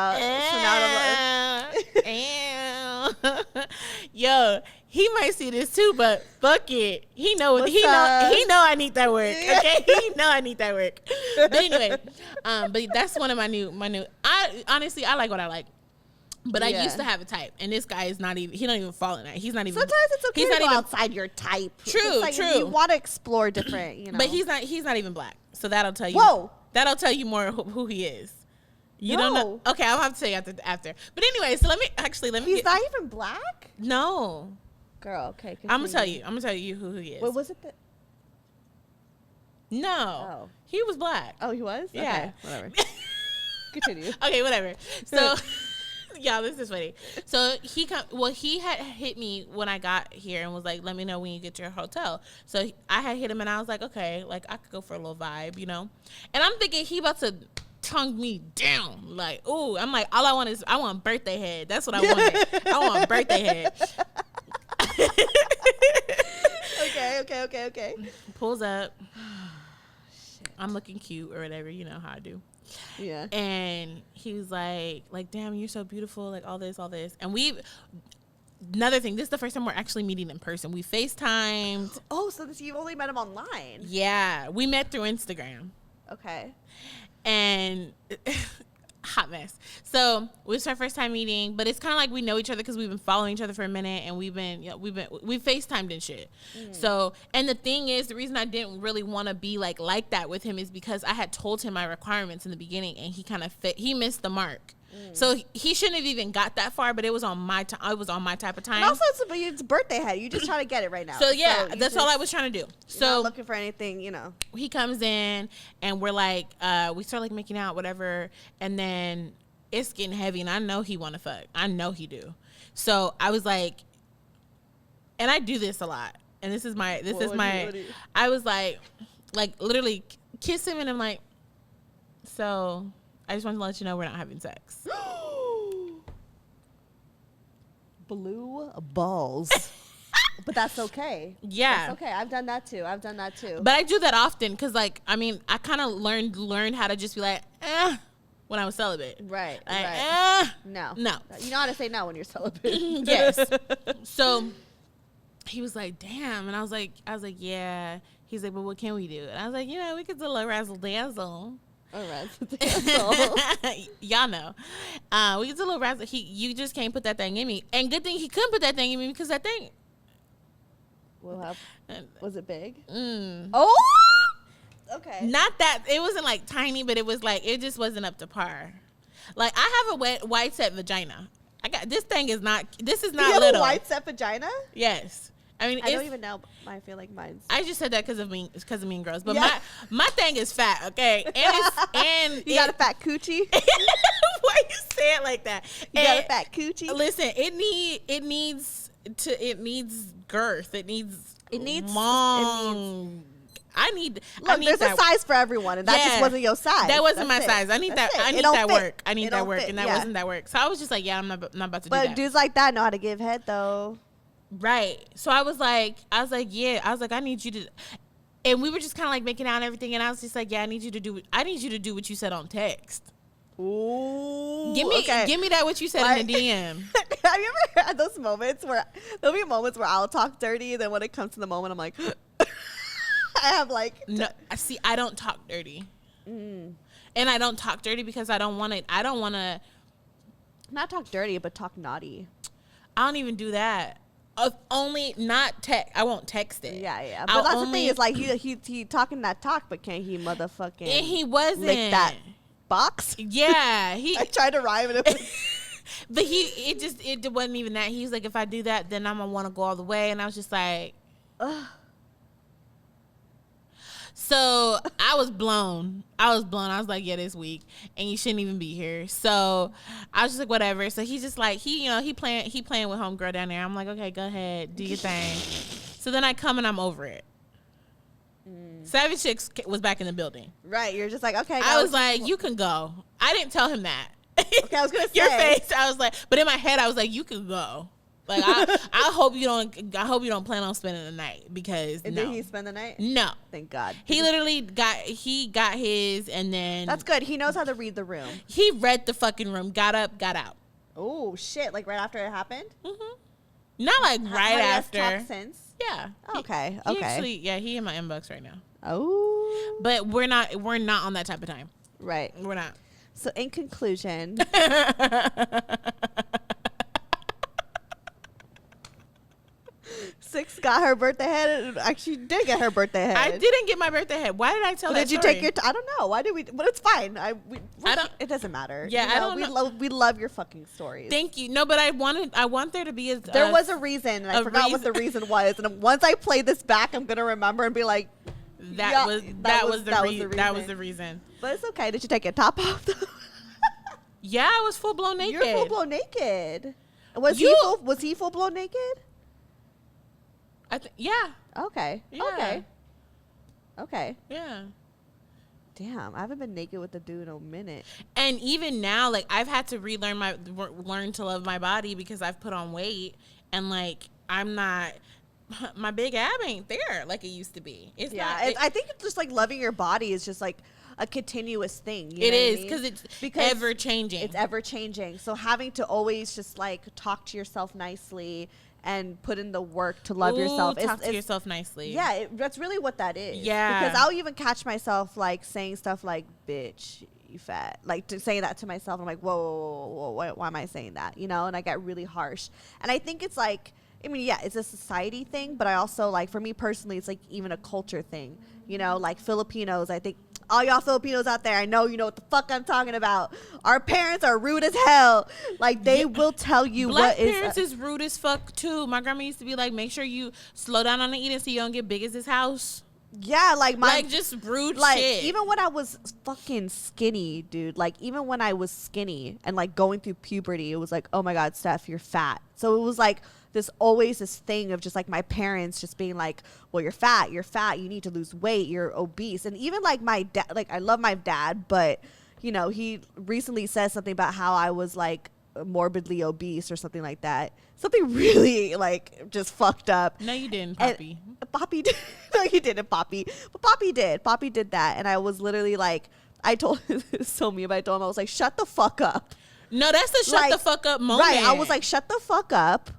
I'm talking about. Yo, he might see this too, but fuck it. He know I need that work. Okay, he know I need that work. But anyway, but that's one of my new. I honestly like what I like. But I used to have a type, and this guy is not even. He don't even fall in that. He's not even. Sometimes it's okay to go outside your type. True. You want to explore different, you know. But he's not even black, so that'll tell you. Whoa. That'll tell you more who he is. You don't know. Okay, I'll have to say after. But anyway, so let me. He's not even black. No. Girl, okay. Continue. I'm gonna tell you who he is. What was it? No. Oh. He was black. Oh, he was. Yeah. Okay, whatever. Continue. Okay, whatever. So. Y'all, this is funny. So he had hit me when I got here and was like, let me know when you get to your hotel. So I had hit him and I was like, okay, like I could go for a little vibe, you know? And I'm thinking he about to tongue me down. Like, ooh, I'm like, all I want birthday head. That's what I wanted. I want birthday head. Okay. Pulls up. I'm looking cute or whatever, you know how I do. Yeah. And he was like, damn, you're so beautiful, like all this. And another thing, this is the first time we're actually meeting in person. We FaceTimed. Oh, so you've only met him online. Yeah. We met through Instagram. Okay. And hot mess. So it's our first time meeting, but it's kind of like we know each other because we've been following each other for a minute, and we FaceTimed and shit. So, and the thing is, the reason I didn't really want to be like that with him is because I had told him my requirements in the beginning, and he missed the mark. So he shouldn't have even got that far, but it was on my time. I was on my type of time. And also, it's birthday head. You just trying to get it right now. So yeah, that's all I was trying to do. So not looking for anything, you know. He comes in and we're like, we start like making out, whatever, and then it's getting heavy, and I know he want to fuck. I know he do. So I was like, and I do this a lot, and this is my. I was like literally kiss him, and I'm like, so. I just want to let you know we're not having sex. Blue balls. But that's okay. Yeah. That's okay. I've done that too. But I do that often because, I kind of learned how to just be like, when I was celibate. Right. Like, right. No. No. You know how to say no when you're celibate. Yes. So he was like, damn. And I was like, yeah. He's like, but what can we do? And I was like, we could do a little razzle dazzle. All right. Y'all know. We get a little razzle. You just can't put that thing in me. And good thing he couldn't put that thing in me because that thing. Was it big? Oh! Okay. Not that. It wasn't like tiny, but it was like, it just wasn't up to par. Like, I have a wide set vagina. This is not you little. have a wide set vagina? Yes. I mean, I don't even know. I feel like mine's. I just said that because of Mean Girls, but my thing is fat, okay? And you got a fat coochie. Why you say it like that? You got a fat coochie. Listen, it needs girth. It needs long There's a size for everyone, and that just wasn't your size. That wasn't That's my it. size. I need That's that. it. I It need don't that fit. work. I need It that don't work, fit, and that yeah. wasn't that work. So I was just like, yeah, I'm not about to do But that. dudes like that know how to give head, though. Right. So I was like, yeah. I was like, I need you to. And we were just kind of like making out and everything, and I was just like, yeah, I need you to do what you said on text. Ooh, Give me that what you said in the DM. Have you ever had those moments where there'll be moments where I'll talk dirty, and then when it comes to the moment, I'm like, I have like no. See, I don't talk dirty, and I don't talk dirty because I don't want to not talk dirty, but talk naughty. I don't even do that. Only not text. I won't text it. Yeah. But that's the thing is like he talking that talk, but can't he motherfucking? And he wasn't lick that box. Yeah, I tried to rhyme it. But it wasn't even that. He was like, if I do that, then I'm gonna want to go all the way, and I was just like, ugh. So I was blown. I was like, yeah, this week, and you shouldn't even be here. So I was just like, whatever. So he's just like, he playing with homegirl down there. I'm like, okay, go ahead, do your thing. So then I come and I'm over it. Savage Chicks was back in the building. Right, you're just like, okay. I was like, you can go. I didn't tell him that. Okay, I was gonna say your face. I was like, but in my head, I was like, you can go. Like I hope you don't plan on spending the night because and no. Did he spend the night? No, thank God. He literally got his, and then that's good. He knows how to read the room. He read the fucking room. Got up, got out. Oh shit! Like right after it happened. Not like right after. Talked since. Yeah. Okay. He in my inbox right now. Oh. But we're not on that type of time. Right. We're not. So in conclusion. Six got her birthday head. Actually, did get her birthday head. I didn't get my birthday head. Why did I tell that Did you story? take your? I don't know. Why did we? But it's fine. I don't. It doesn't matter. Yeah, I don't know. We love your fucking stories. Thank you. No, but I want there to be there was a reason. And I forgot what the reason was. And once I play this back, I'm gonna remember and be like, that was the reason. But it's okay. Did you take your top off? Yeah, I was full blown naked. You're full blown naked. Was he full blown naked? Yeah. Okay. Yeah. Okay. Yeah. Damn, I haven't been naked with a dude in a minute. And even now, like I've had to learn to love my body because I've put on weight, and like I'm not. My big ab ain't there like it used to be. It's not. I think it's just like loving your body is just like a continuous thing. It is because ever changing. It's ever changing. So having to always just like talk to yourself nicely and put in the work to love yourself. Talk to yourself nicely. Yeah, that's really what that is. Yeah. Because I'll even catch myself like saying stuff like, bitch, you fat. Like saying that to myself. I'm like, whoa, why am I saying that? You know, and I get really harsh. And I think it's like, I mean, yeah, it's a society thing, but I also like, for me personally, it's like even a culture thing. You know, like Filipinos, I think all y'all Filipinos out there, I know you know what the fuck I'm talking about. Our parents are rude as hell. Like they will tell you Black what is. Parents is rude as fuck too. My grandma used to be like, make sure you slow down on the eating so you don't get big as this house. Yeah, like just rude like, shit. Even when I was fucking skinny, dude. Like even when I was skinny and like going through puberty, it was like, oh my God, Steph, you're fat. So it was like always this thing of just like my parents just being like, well, you're fat, you need to lose weight, you're obese. And even like my dad, like I love my dad, but you know, he recently said something about how I was like morbidly obese or something like that. Something really like just fucked up. No, you didn't, Poppy. Poppy did. No, you didn't, Poppy. But Poppy did. Poppy did that. And I was literally like, I told him, so me, but I told him, I was like, shut the fuck up. No, that's the shut the fuck up moment. Right. I was like, shut the fuck up.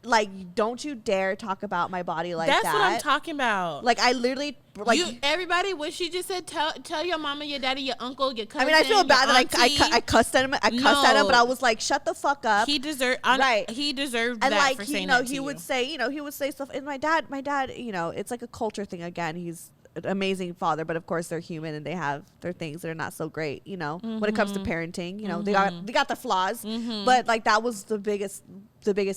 Like, don't you dare talk about my body like that. That's what I'm talking about. Like, I literally, like, everybody, what she just said, tell your mama, your daddy, your uncle, your cousin. I mean, I feel bad that I cussed at him. I cussed at him, but I was like, shut the fuck up. He deserved, He deserved and that like, for saying that to he would say stuff. And my dad, you know, it's like a culture thing again. He's an amazing father, but of course they're human and they have their things that are not so great, you know, when it comes to parenting. You know, they got their flaws, but like that was the biggest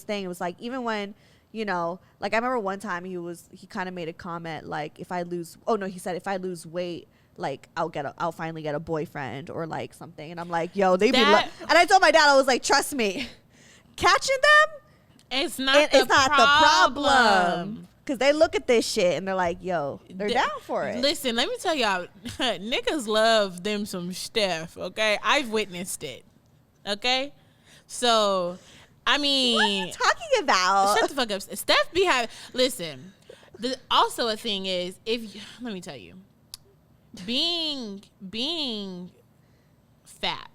thing. It was like, even when, you know, like I remember one time he kind of made a comment like, he said if I lose weight, like I'll finally get a boyfriend or like something. And I'm like, yo, and I told my dad, I was like, trust me, catching them, it's not the problem. Because they look at this shit and they're like, yo, they're down for it. Listen, let me tell y'all, niggas love them some Steph, okay? I've witnessed it, okay? So, I mean. What are you talking about? Shut the fuck up. Steph be having, listen, also a thing is, let me tell you, being fat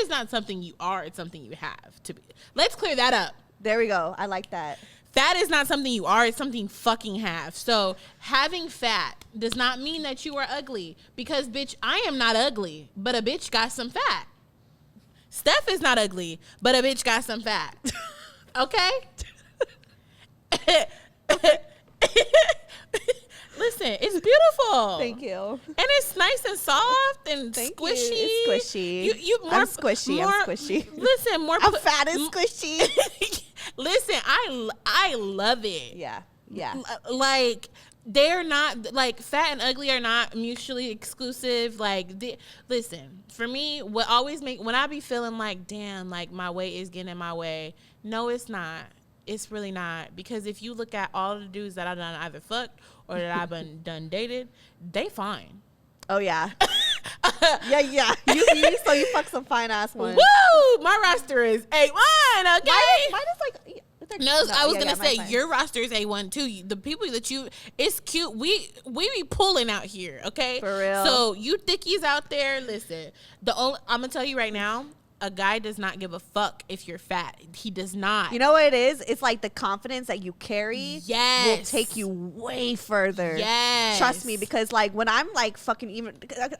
is not something you are, it's something you have to be. Let's clear that up. There we go. I like that. Fat is not something you are, it's something you fucking have. So having fat does not mean that you are ugly. Because, bitch, I am not ugly, but a bitch got some fat. Steph is not ugly, but a bitch got some fat. Okay? Listen, it's beautiful. Thank you. And it's nice and soft and squishy. It's squishy. I'm squishy. I'm squishy. Listen, I'm fat and squishy. Listen, I love it. Yeah. Yeah. Like, they're not, like, fat and ugly are not mutually exclusive. Like, listen, for me, when I be feeling like, damn, like, my weight is getting in my way, no, it's not. It's really not. Because if you look at all the dudes that I've done either fucked or that I've been done dated, they fine. Oh, yeah. yeah. So you fuck some fine ass ones. Woo! My roster is A1, okay? Mine is like... I was gonna say your roster is A1 too. The people that it's cute. We be pulling out here, okay? For real. So you thickies out there, listen. I'm gonna tell you right now, a guy does not give a fuck if you're fat. He does not. You know what it is? It's like the confidence that you carry will take you way further. Yes. Trust me, because like when I'm like fucking I'm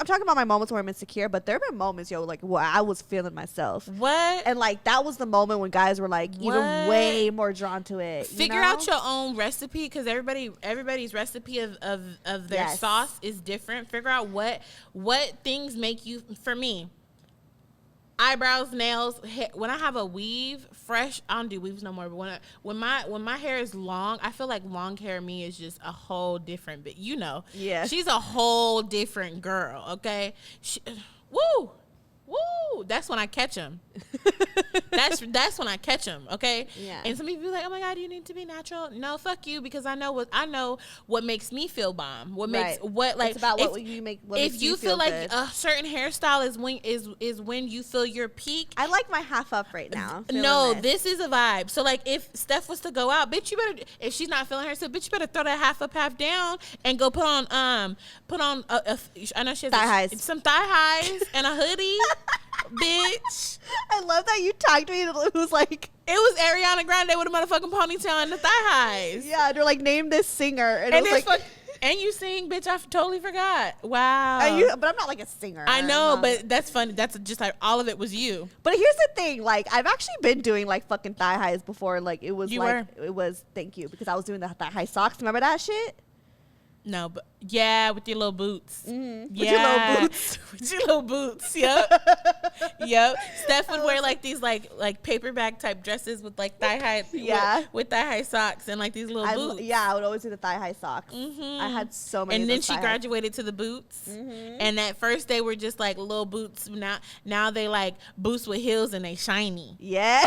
talking about my moments where I'm insecure, but there have been moments, like where I was feeling myself. What? And like that was the moment when guys were like even way more drawn to it. Figure out your own recipe, because everybody's recipe of their sauce is different. Figure out what things make you, for me, eyebrows, nails, hair. When I have a weave fresh, I don't do weaves no more, but when my hair is long, I feel like long hair me is just a whole different bit. She's a whole different girl, okay? Woo that's when I catch them. that's when I catch them, okay? Yeah. And some people be like, oh my god, you need to be natural. No, fuck you, because I know what makes me feel bomb. It's about what you make. What if you feel like good. a certain hairstyle is when you feel your peak. I like my half up right now. No, this is a vibe. So like, if Steph was to go out, bitch, you better, if she's not feeling herself, bitch, you better throw that half up, half down, and go put on I know she has some thigh highs and a hoodie. Bitch, I love that you tagged me. It was like, it was Ariana Grande with a motherfucking ponytail and the thigh highs. Yeah, they're like, name this singer, and it was like, and you sing, bitch. I totally forgot. Wow. But I'm not like a singer. I know, but that's funny. That's just like all of it was you. But here's the thing: like, I've actually been doing like fucking thigh highs before. Like, it was thank you, because I was doing the thigh high socks. Remember that shit? No, but yeah, with your little boots. Mm-hmm. Yeah. With your little boots. Yep. Yep. Steph would wear like these like paperback type dresses with like thigh high. Yeah. With thigh high socks and like these little boots. I would always do the thigh high socks. Mm-hmm. I had so many. And then she graduated to the boots. Mm-hmm. And at first they were just like little boots. Now they like boots with heels and they shiny. Yeah.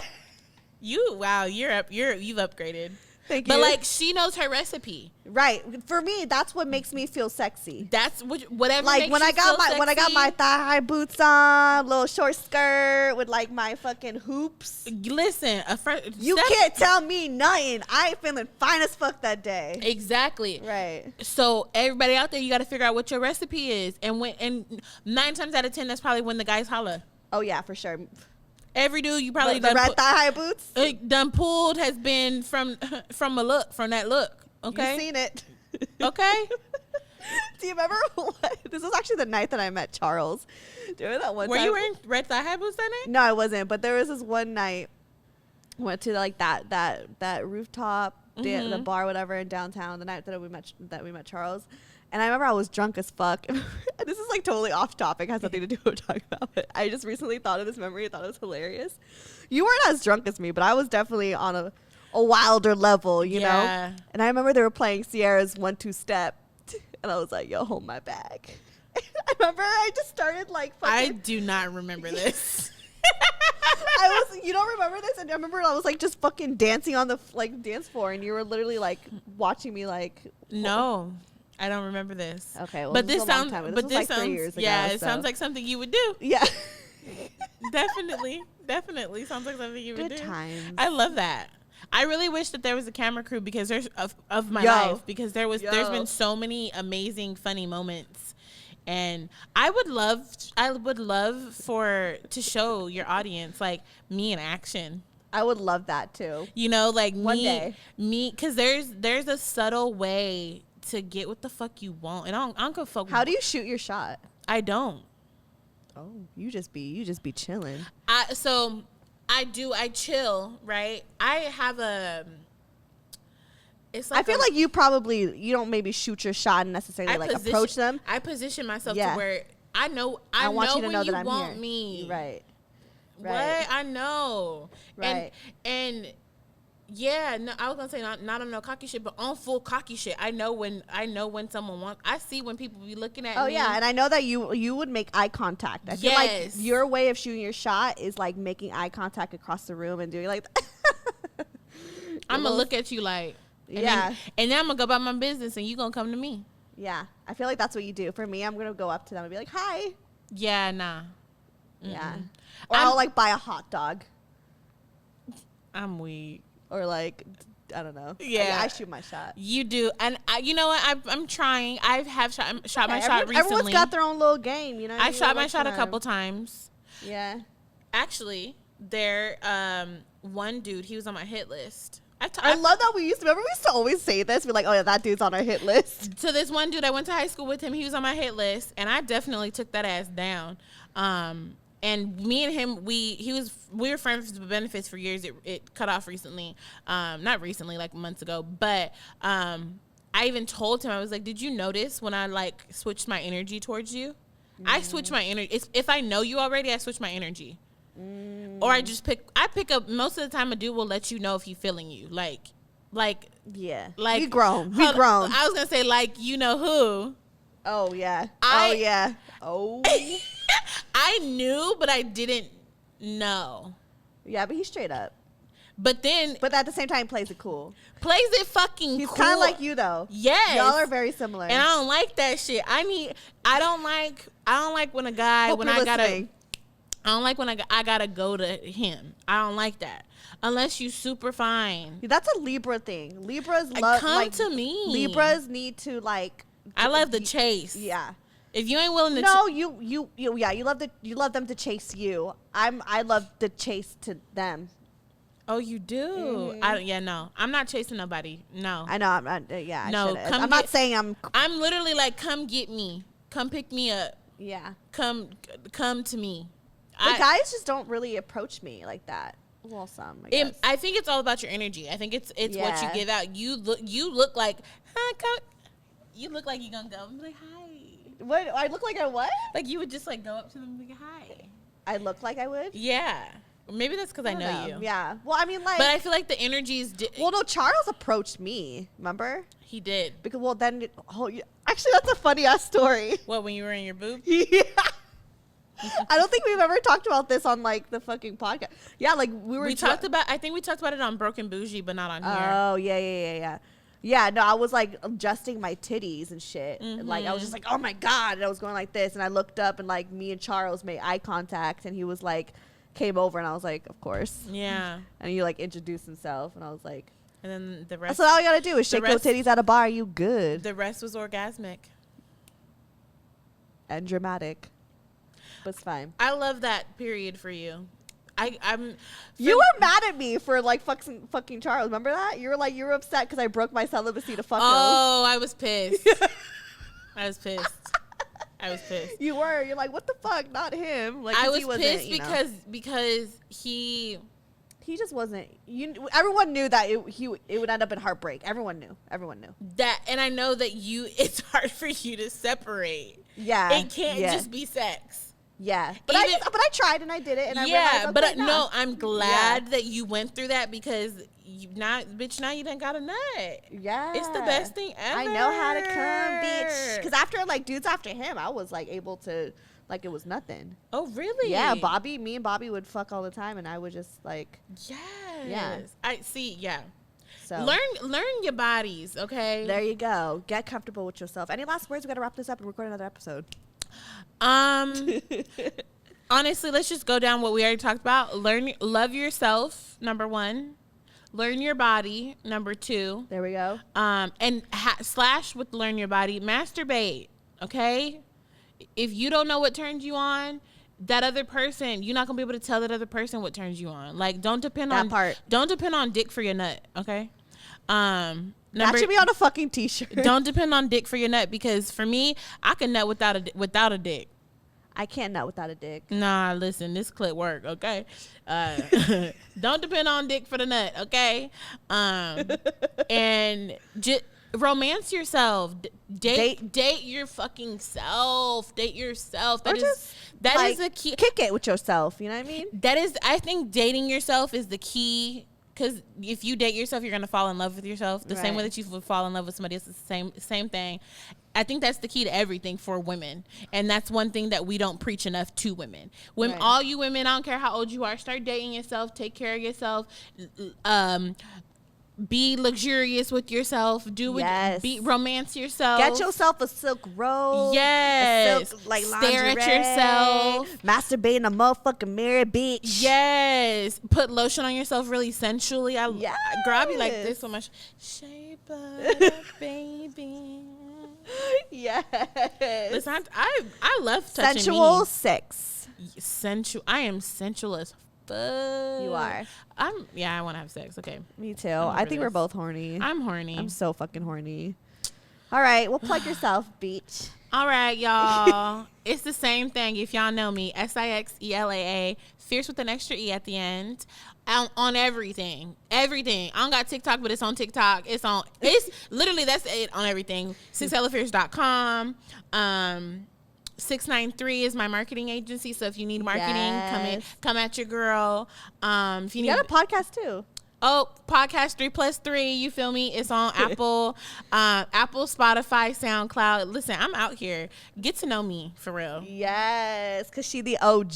You've upgraded. Thank you. But like, she knows her recipe. Right. For me, that's what makes me feel sexy. That's whatever. Like makes when I got my thigh high boots on, little short skirt with like my fucking hoops. Listen, you can't tell me nothing. I ain't feeling fine as fuck that day. Exactly. Right. So everybody out there, you got to figure out what your recipe is, and 9 times out of 10, that's probably when the guys holla. Oh yeah, for sure. Every dude you probably the red thigh high boots done pulled has been from that look. Okay, you seen it. Okay. Do you remember this was actually the night that I met Charles? Do you remember that one Were time? you wearing red thigh high boots that night? No, I wasn't. But there was this one night went to like that rooftop, Mm-hmm. the bar, whatever, in downtown. The night that we met Charles. And I remember I was drunk as fuck. And this is like totally off topic, has nothing to do with what we're talking about. But I just recently thought of this memory. I thought it was hilarious. You weren't as drunk as me, but I was definitely on a wilder level, you know? And I remember they were playing Sierra's 1-2 Step. And I was like, yo, hold my bag. I remember I just started like fucking. I do not remember this. You don't remember this? And I remember I was like just fucking dancing on the like dance floor, and you were literally like watching me like. No, I don't remember this. Okay, well, but this sounds. But this like sounds. 3 years ago, Yeah, it so. sounds like something you would do. Yeah. Definitely sounds like something you would do. Good times. I love that. I really wish that there was a camera crew because there's of my Yo. life because there's been so many amazing funny moments, and I would love to show your audience like me in action. I would love that too. You know, like One day. because there's a subtle way to get what the fuck you want, and I don't go fuck. How do you shoot your shot? I don't. Oh, you just be chilling. I chill, right? I have it's like I feel like you don't maybe shoot your shot and necessarily approach them. I position myself to where I want you to know that I'm want here. Me. Right. What? I know. Right. And yeah, no, I was gonna say not on no cocky shit, but on full cocky shit. I know when someone wants. I see when people be looking at me. Oh yeah, and I know that you would make eye contact. I feel like your way of shooting your shot is like making eye contact across the room and doing like. I'm gonna look at you like. And then I'm gonna go about my business, and you gonna come to me. Yeah, I feel like that's what you do. For me, I'm gonna go up to them and be like, "Hi." Yeah, nah. Mm-mm. Yeah. Or I'll like buy a hot dog. I'm weak. Or like, I don't know. Yeah, I shoot my shot. You do, and you know what? I'm trying. I have shot my shot recently. Everyone's got their own little game, you know. I shot my shot a couple times. Yeah. Actually, one dude, he was on my hit list. I love that we used to always say this. We're like, oh yeah, that dude's on our hit list. So this one dude, I went to high school with him. He was on my hit list, and I definitely took that ass down. And me and him, we were friends with benefits for years. It cut off recently, not recently, like months ago. But I even told him, I was like, "Did you notice when I like switched my energy towards you? I switch my energy. If I know you already, I switch my energy, or I pick up. Most of the time, a dude will let you know if he's feeling you, like yeah, like we grown. I was gonna say like you know who. Oh yeah. Oh. I knew, but I didn't know. Yeah, but he's straight up. But at the same time, plays it cool. Plays it fucking He's cool. kind of like you, though. Yes. Y'all are very similar. And I don't like that shit. I don't like when a guy, I don't like when I gotta go to him. I don't like that. Unless you super fine. That's a Libra thing. Libras come to me. Libras need to like. I love the chase. Yeah. If you ain't willing to, you love them to chase you. I love the chase to them. Oh, you do? Mm-hmm. No, I'm not chasing nobody. No, I know. I'm not. Yeah, no. I'm not saying I'm. I'm literally like, come get me, come pick me up. Yeah. Come to me. But guys just don't really approach me like that. Well, some. I guess. I think it's all about your energy. I think it's what you give out. You look like, you look like you gonna go and be like, hi. What? I look like I what? Like you would just like go up to them and be like, hi. I look like I would? Yeah. Maybe that's because I know you. Yeah. Well, I mean, like. But I feel like the energy is. Well, no, Charles approached me. Remember? He did. Because, actually, that's a funny ass story. What, when you were in your boob? Yeah. I don't think we've ever talked about this on, like, the fucking podcast. Yeah, like, I think we talked about it on Broken Bougie, but not on here. Oh, yeah. Yeah, no, I was like adjusting my titties and shit. Mm-hmm. And, like, I was just like, oh my God. And I was going like this. And I looked up and like me and Charles made eye contact. And he was like, came over. And I was like, of course. Yeah. And he like introduced himself. And I was like. And then the rest. So all you got to do is shake those titties at a bar. You good. The rest was orgasmic. And dramatic. But it's fine. I love that period for you. You were mad at me for like fucking Charles. Remember that? You were upset because I broke my celibacy to fuck him. Oh, I was pissed. I was pissed. You were. You're like, what the fuck? Not him. Like I was pissed because he just wasn't. Everyone knew that it would end up in heartbreak. Everyone knew that, and I know that it's hard for you to separate. Yeah, it can't just be sex. Yeah, but I tried and I did it, and I realized. But no, I'm glad that you went through that because now you done got a nut. Yeah, it's the best thing ever. I know how to come, bitch. Because after like dudes after him, I was like able to like it was nothing. Oh, really? Yeah, me and Bobby would fuck all the time, and I would just like. Yes. Yeah. I see. Yeah. So Learn your bodies, okay? there you go. Get comfortable with yourself. Any last words? We gotta wrap this up and record another episode. Honestly, let's just go down what we already talked about. Love yourself, number 1. Learn your body, number 2. There we go. And slash with learn your body, masturbate, okay? If you don't know what turns you on, that other person, you're not gonna be able to tell that other person what turns you on. Like, don't depend on dick for your nut, okay? That should be on a fucking t-shirt. Don't depend on dick for your nut, because for me, I can nut without a dick. I can't nut without a dick. Nah, listen, this clip work, okay? Don't depend on dick for the nut, okay? And just romance yourself. Date your fucking self. Date yourself. That is the key. Kick it with yourself. You know what I mean? I think dating yourself is the key. Because if you date yourself, you're gonna fall in love with yourself. The same way that you would fall in love with somebody else, is the same thing. I think that's the key to everything for women, and that's one thing that we don't preach enough to women. All you women, I don't care how old you are, start dating yourself. Take care of yourself. Be luxurious with yourself. Romance yourself. Get yourself a silk robe. Yes. A silk, like, stare lingerie. at yourself. Masturbate in a motherfucking mirror, bitch. Yes. Put lotion on yourself really sensually. Girl, I be like this so much. Shape up, baby. Yes. Listen, I love touching sensual sex. I am sensual as fuck. You are. I want to have sex. Okay. Me too. I think we're both horny. I'm horny. I'm so fucking horny. All right. Well, plug yourself, bitch. All right, y'all. It's the same thing. If y'all know me, Sixelaa, fierce with an extra E at the end. On everything. Everything. I don't got TikTok, but it's on TikTok. It's literally, that's it on everything. Sixelaafiercee.com. 693 is my marketing agency. So if you need marketing, come at your girl. If you got a podcast too. Oh, podcast 3+3. You feel me? It's on Apple, Spotify, SoundCloud. Listen, I'm out here. Get to know me for real. Yes, because she the OG.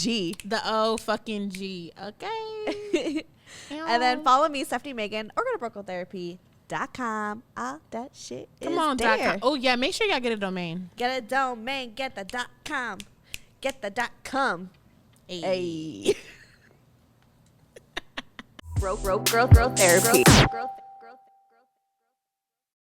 The O fucking G. Okay. And then follow me, Stefanie Maegan, or go to BrokeOutTherapy.com. All that shit Come on, there. .com. Oh, yeah. Make sure y'all get a domain. Get a domain. Get the .com. Get the .com. Hey. Broke Girl Therapy.